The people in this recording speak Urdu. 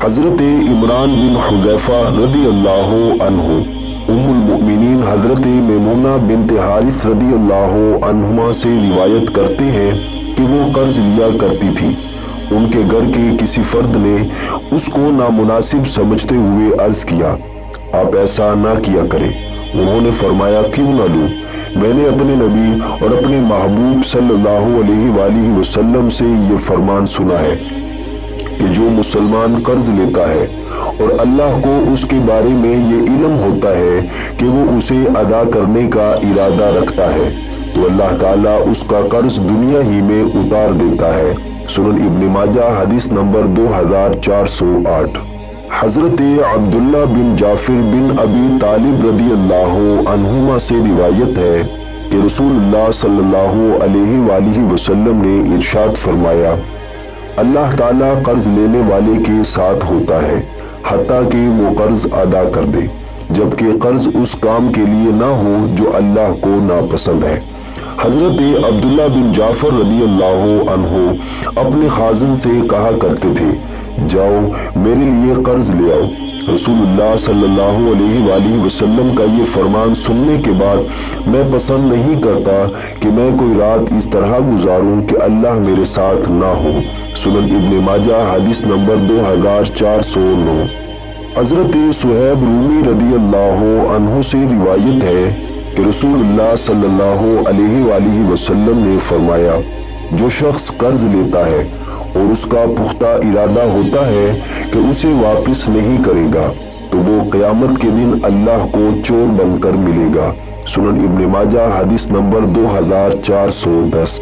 حضرت عمران بن حذیفہ رضی اللہ عنہ ام المؤمنین حضرت میمونہ بنت حارث رضی اللہ عنہما سے روایت کرتے ہیں کہ وہ قرض لیا کرتی تھی۔ ان کے گھر کے کسی فرد نے اس کو نامناسب سمجھتے ہوئے عرض کیا، آپ ایسا نہ کیا کریں۔ انہوں نے فرمایا، کیوں نہ لوں؟ میں نے اپنے نبی اور اپنے محبوب صلی اللہ علیہ وآلہ وسلم سے یہ فرمان سنا ہے کہ جو مسلمان قرض لیتا ہے اور اللہ کو اس کے بارے میں یہ علم ہوتا ہے کہ وہ اسے ادا کرنے کا ارادہ رکھتا ہے تو اللہ تعالیٰ اس کا قرض دنیا ہی میں اتار دیتا ہے۔ سنن ابن ماجہ حدیث نمبر 2408۔ حضرت عبداللہ بن جعفر بن ابی طالب رضی اللہ عنہما سے روایت ہے کہ رسول اللہ صلی اللہ علیہ وآلہ وسلم نے ارشاد فرمایا، اللہ تعالیٰ قرض لینے والے کے ساتھ ہوتا ہے حتیٰ کہ وہ قرض ادا کر دے، جبکہ قرض اس کام کے لیے نہ ہو جو اللہ کو ناپسند ہے۔ حضرت عبداللہ بن جعفر رضی اللہ عنہ اپنے خازن سے کہا کرتے تھے، جاؤ میرے لیے قرض لے آؤ۔ رسول اللہ صلی اللہ علیہ وآلہ وسلم کا یہ فرمان سننے کے بعد میں پسند نہیں کرتا کہ میں کوئی رات اس طرح گزاروں کہ اللہ میرے ساتھ نہ ہو۔ سنن ابن ماجہ حدیث نمبر 2409۔ حضرت صہیب رومی رضی اللہ عنہ سے روایت ہے کہ رسول اللہ صلی اللہ علیہ وآلہ وسلم نے فرمایا، جو شخص قرض لیتا ہے اور اس کا پختہ ارادہ ہوتا ہے کہ اسے واپس نہیں کرے گا تو وہ قیامت کے دن اللہ کو چور بن کر ملے گا۔ سنن ابن ماجہ حدیث نمبر 2410۔